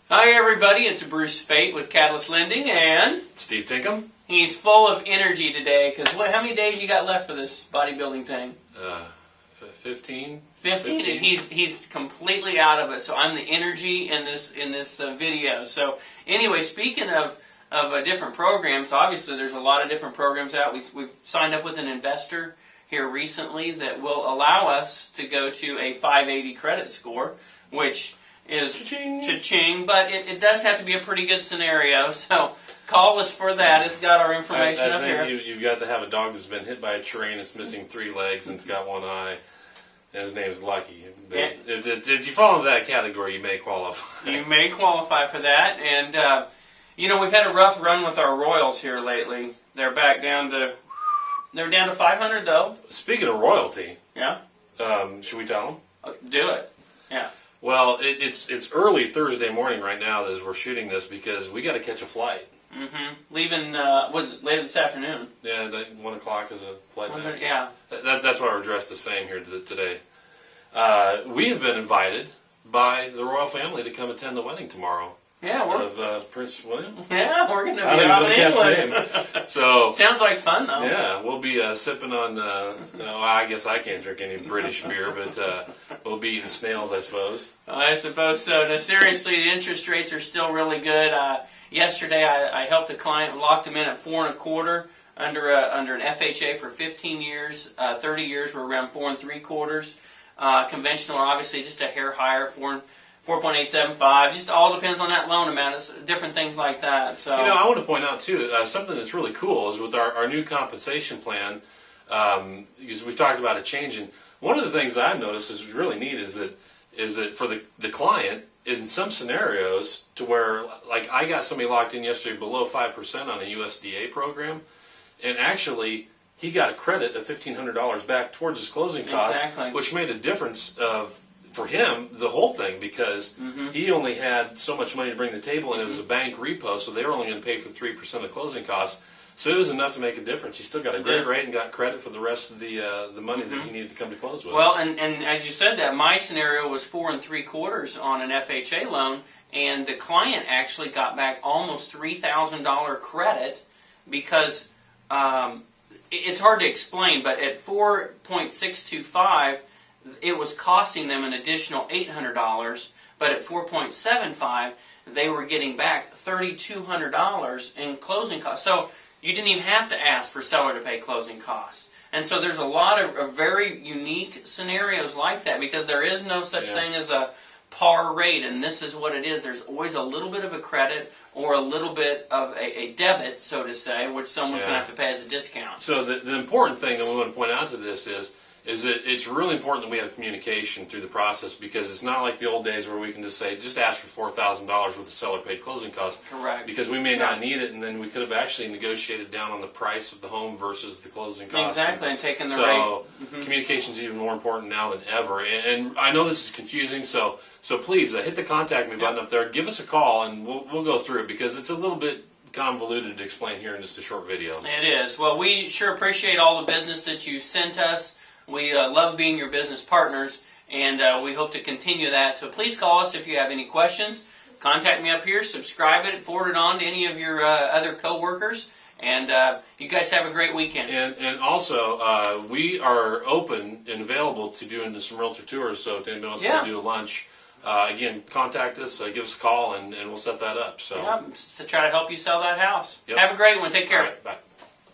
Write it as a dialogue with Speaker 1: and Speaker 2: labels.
Speaker 1: Hi everybody, it's Bruce Fate with Catalyst Lending and
Speaker 2: Steve Tinkham.
Speaker 1: He's full of energy today because how many days you got left for this bodybuilding thing?
Speaker 2: 15.
Speaker 1: 15. And he's completely out of it. So I'm the energy in this video. So anyway, speaking of different programs, obviously there's a lot of different programs out. We've signed up with an investor here recently that will allow us to go to a 580 credit score, which is cha-ching, but it does have to be a pretty good scenario, so call us for that. It's got our information up here.
Speaker 2: You've got to have a dog that's been hit by a train, it's missing 3 legs, and it's got 1 eye, and his name's Lucky. If you fall into that category, you may qualify.
Speaker 1: You may qualify for that, and you know, we've had a rough run with our Royals here lately. They're back down to, they're down to 500 though.
Speaker 2: Speaking of royalty,
Speaker 1: yeah,
Speaker 2: should we tell them?
Speaker 1: Do it, yeah.
Speaker 2: Well, it's early Thursday morning right now as we're shooting this because we got to catch a flight.
Speaker 1: Mm-hmm. Leaving, was it later this afternoon?
Speaker 2: Yeah, 1 o'clock is a flight time.
Speaker 1: Yeah.
Speaker 2: That's why we're dressed the same here today. We have been invited by the royal family to come attend the wedding tomorrow.
Speaker 1: Yeah,
Speaker 2: of Prince William.
Speaker 1: Yeah, we're going to be out in England.
Speaker 2: So
Speaker 1: sounds like fun though.
Speaker 2: Yeah, we'll be sipping on. No, I guess I can't drink any British beer, but we'll be eating snails, I suppose.
Speaker 1: I suppose so. No, seriously, the interest rates are still really good. Yesterday, I helped a client, locked him in at 4 1/4 under an FHA for 15 years. 30 years were around 4 3/4. Conventional, obviously, just a hair higher, 4.875. Just all depends on that loan amount. It's different things like that. So,
Speaker 2: you know, I want to point out too something that's really cool is with our new compensation plan. Because we've talked about it changing. One of the things that I've noticed is really neat is that for the client in some scenarios to where, like, I got somebody locked in yesterday below 5% on a USDA program, and actually he got a credit of $1,500 back towards his closing costs,
Speaker 1: exactly,
Speaker 2: which made a difference for him, the whole thing, because he only had so much money to bring to the table, and it was a bank repo, so they were only going to pay for 3% of closing costs. So it was enough to make a difference. He still got a great rate and got credit for the rest of the money that he needed to come to close with.
Speaker 1: Well, and as you said that, my scenario was 4 3/4 on an FHA loan, and the client actually got back almost $3,000 credit because it's hard to explain, but at 4.625, it was costing them an additional $800, but at 4.75, they were getting back $3,200 in closing costs. So you didn't even have to ask for seller to pay closing costs. And so there's a lot of very unique scenarios like that because there is no such thing as a par rate, and this is what it is. There's always a little bit of a credit or a little bit of a debit, so to say, which someone's going to have to pay as a discount.
Speaker 2: So the important thing that we want to point out to this is that it's really important that we have communication through the process because it's not like the old days where we can just say, just ask for $4,000 with the seller paid closing costs.
Speaker 1: Correct.
Speaker 2: Because we may not need it, and then we could have actually negotiated down on the price of the home versus the closing costs.
Speaker 1: Exactly, and taken the rate.
Speaker 2: So communication is even more important now than ever. And I know this is confusing, so please hit the contact me button up there. Give us a call, and we'll go through it because it's a little bit convoluted to explain here in just a short video.
Speaker 1: It is. Well, we sure appreciate all the business that you sent us. We love being your business partners, and we hope to continue that. So please call us if you have any questions. Contact me up here, subscribe it, forward it on to any of your other co-workers, and you guys have a great weekend.
Speaker 2: And also, we are open and available to doing some realtor tours, so if anybody wants to do a lunch, again, contact us, give us a call, and we'll set that up. So,
Speaker 1: to try to help you sell that house. Have a great one. Take care.
Speaker 2: All right, bye.